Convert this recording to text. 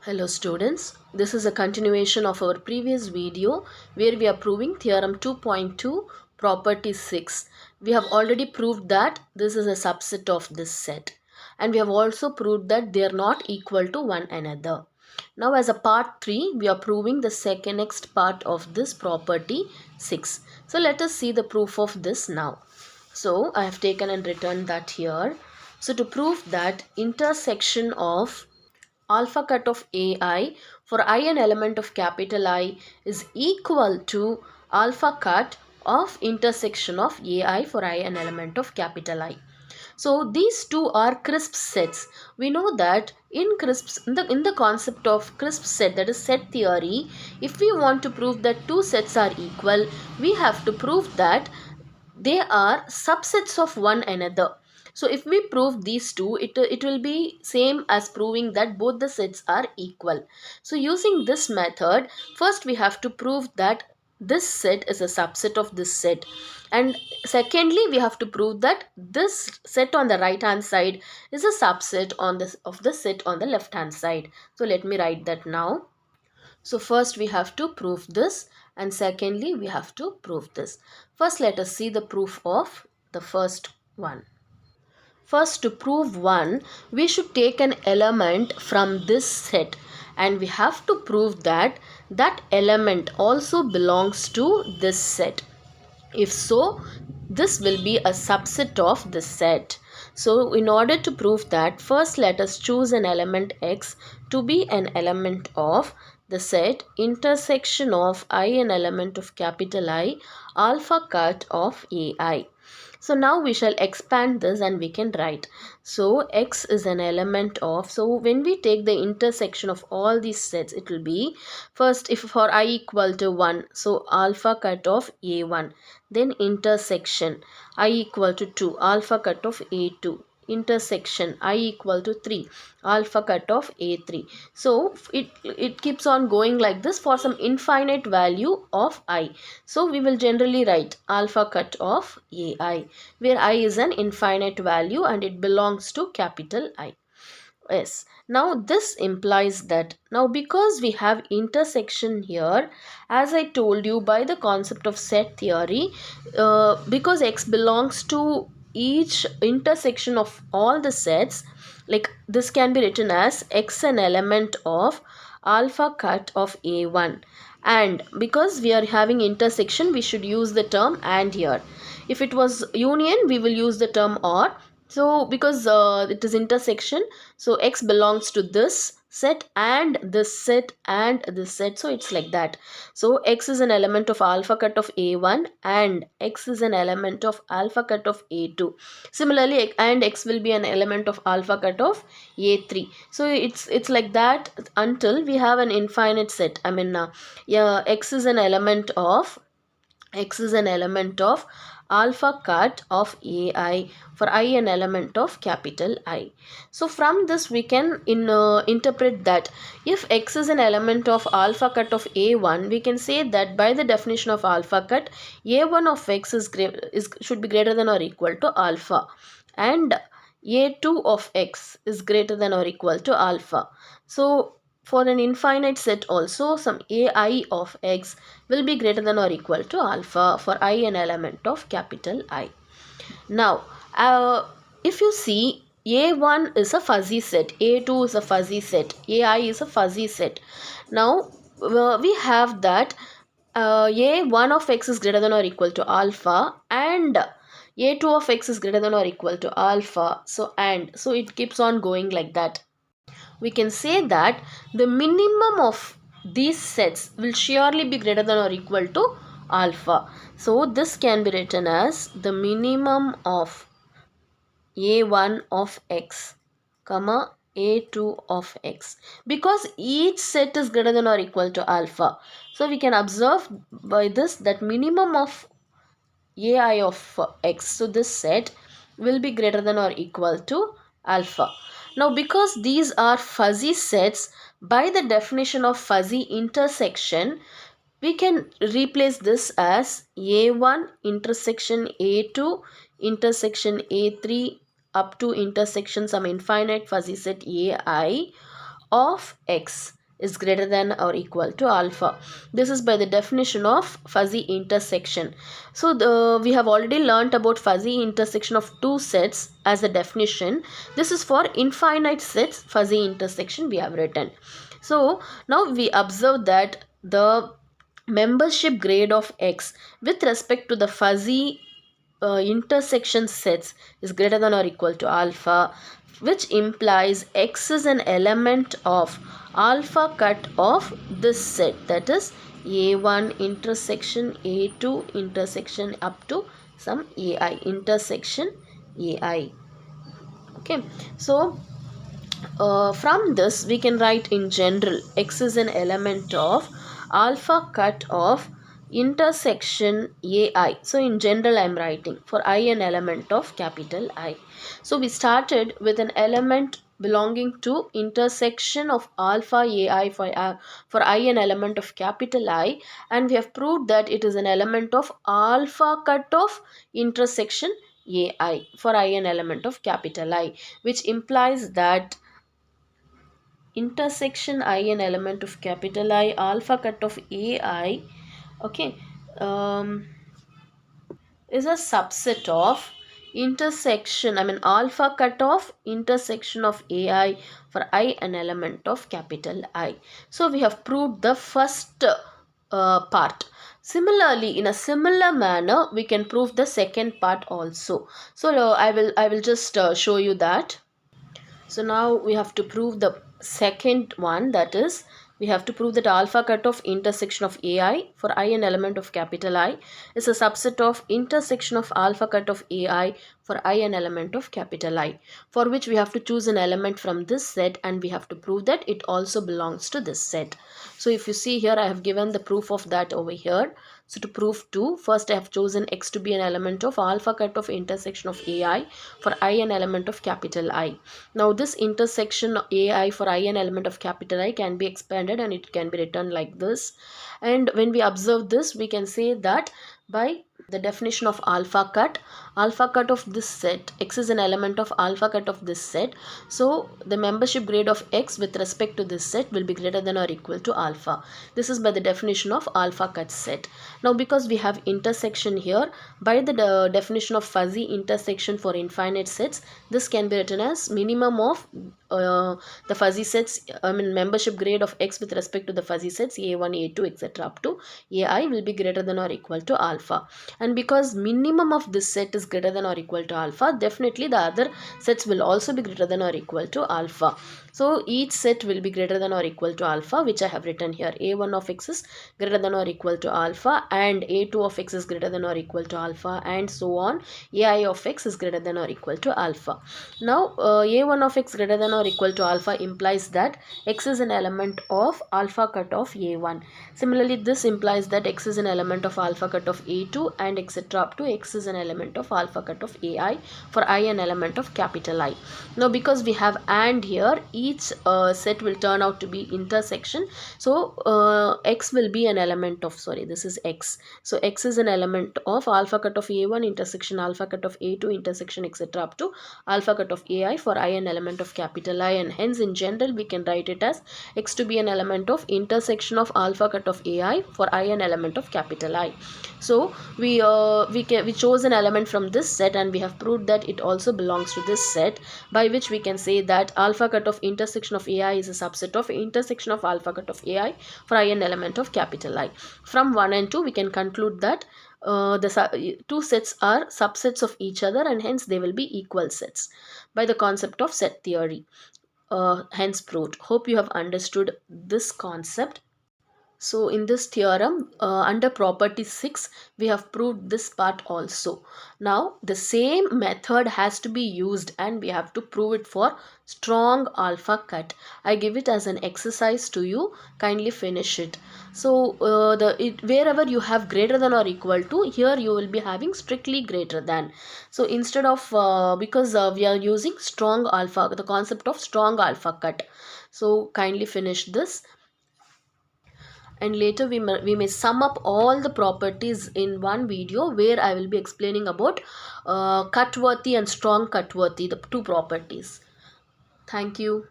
Hello students, this is a continuation of our previous video where we are proving theorem 2.2 property 6. We have already proved that this is a subset of this set, and we have also proved that they are not equal to one another. Now as a part 3 we are proving the next part of this property 6. So let us see the proof of this now. So I have taken and written that here. So to prove that intersection of alpha cut of ai for I an element of capital I is equal to alpha cut of intersection of ai for I an element of capital I. So these two are crisp sets. We know that in crisps in the concept of crisp set, that is set theory, if we want to prove that two sets are equal, we have to prove that they are subsets of one another. So if we prove these two, it will be same as proving that both the sets are equal. So using this method, first we have to prove that this set is a subset of this set, and secondly we have to prove that this set on the right hand side is a subset on this of the set on the left hand side. So let me write that now. So first we have to prove this, and secondly we have to prove this. First let us see the proof of the first one. First, to prove one, we should take an element from this set, and we have to prove that that element also belongs to this set. If so, this will be a subset of the set. So in order to prove that, first let us choose an element x to be an element of the set intersection of I an element of capital I alpha cut of ai. So now we shall expand this and we can write. So x is an element of, so when we take the intersection of all these sets, it will be first if for I equal to 1, so alpha cut of a1, then intersection I equal to 2, alpha cut of a2, intersection I equal to 3, alpha cut of a3. So it keeps on going like this for some infinite value of I. So we will generally write alpha cut of ai, where I is an infinite value and it belongs to capital I. Yes, now this implies that now because we have intersection here, as I told you by the concept of set theory, because x belongs to each intersection of all the sets, like this can be written as x an element of alpha cut of a1, and because we are having intersection we should use the term and here. If it was union we will use the term or. So because it is intersection, so x belongs to this set and this set and this set, so it's like that. So x is an element of alpha cut of a1 and x is an element of alpha cut of a2. Similarly, and x will be an element of alpha cut of a3. So it's like that until we have an infinite set. I mean, yeah, x is an element of alpha cut of ai for I an element of capital I. So from this we can interpret that if x is an element of alpha cut of a1, we can say that by the definition of alpha cut, a1 of x should be greater than or equal to alpha, and a2 of x is greater than or equal to alpha. So for an infinite set also, some ai of x will be greater than or equal to alpha for I an element of capital I. Now, if you see, a1 is a fuzzy set, a2 is a fuzzy set, ai is a fuzzy set. Now, we have that a1 of x is greater than or equal to alpha and a2 of x is greater than or equal to alpha. So it keeps on going like that. We can say that the minimum of these sets will surely be greater than or equal to alpha. So this can be written as the minimum of a1 of x comma a2 of x, because each set is greater than or equal to alpha. So we can observe by this that minimum of ai of x, so this set will be greater than or equal to alpha. Now because these are fuzzy sets, by the definition of fuzzy intersection, we can replace this as a1 intersection a2 intersection a3 up to intersection some infinite fuzzy set ai of x is greater than or equal to alpha. This is by the definition of fuzzy intersection. So we have already learnt about fuzzy intersection of two sets as a definition. This is for infinite sets fuzzy intersection we have written. So now we observe that the membership grade of x with respect to the fuzzy intersection sets is greater than or equal to alpha, which implies x is an element of alpha cut of this set, that is a1 intersection a2 intersection up to some ai intersection ai. Okay, so from this we can write in general x is an element of alpha cut of intersection ai. So in general I am writing for I an element of capital I. So we started with an element belonging to intersection of alpha ai for I an element of capital I, and we have proved that it is an element of alpha cut of intersection ai for I an element of capital I, which implies that intersection I an element of capital I alpha cut of ai, okay, is a subset of alpha cut of intersection of ai for I an element of capital I. So we have proved the first part. Similarly, in a similar manner we can prove the second part also. So I will just show you that. So now we have to prove the second one, that is we have to prove that alpha cut of intersection of ai for I an element of capital I is a subset of intersection of alpha cut of ai for I an element of capital I, for which we have to choose an element from this set and we have to prove that it also belongs to this set. So if you see here I have given the proof of that over here. So to prove 2, first I have chosen x to be an element of alpha cut of intersection of ai for I an element of capital I. Now this intersection ai for I an element of capital I can be expanded and it can be written like this. And when we observe this, we can say that by the definition of alpha cut of this set, x is an element of alpha cut of this set. So the membership grade of x with respect to this set will be greater than or equal to alpha. This is by the definition of alpha cut set. Now because we have intersection here, by the definition of fuzzy intersection for infinite sets, this can be written as minimum of the fuzzy sets, membership grade of x with respect to the fuzzy sets a1 a2 etc up to ai will be greater than or equal to alpha. And because minimum of this set is greater than or equal to alpha, definitely the other sets will also be greater than or equal to alpha. So each set will be greater than or equal to alpha, which I have written here. A1 of x is greater than or equal to alpha, and A2 of x is greater than or equal to alpha, and so on. AI of x is greater than or equal to alpha. Now A1 of x greater than or equal to alpha implies that x is an element of alpha cut of A1. Similarly, this implies that x is an element of alpha cut of A2 and etc up to x is an element of alpha cut of AI for I an element of capital I. Now because we have and here, each set will turn out to be intersection. So x will be an element of, this is x. So x is an element of alpha cut of A1 intersection alpha cut of A2 intersection etc up to alpha cut of AI for I an element of capital I, and hence in general we can write it as x to be an element of intersection of alpha cut of AI for I an element of capital I. So we chose an element from this set and we have proved that it also belongs to this set, by which we can say that alpha cut of intersection of ai is a subset of intersection of alpha cut of ai for I an element of capital I. From 1 and 2 we can conclude that the two sets are subsets of each other and hence they will be equal sets by the concept of set theory, hence proved. Hope you have understood this concept. So in this theorem, under property 6, we have proved this part also. Now the same method has to be used and we have to prove it for strong alpha cut. I give it as an exercise to you. Kindly finish it. So wherever you have greater than or equal to, here you will be having strictly greater than. So instead of, because we are using strong alpha, the concept of strong alpha cut. So kindly finish this. And later we may sum up all the properties in one video where I will be explaining about cut worthy and strong cut worthy, the two properties. Thank you.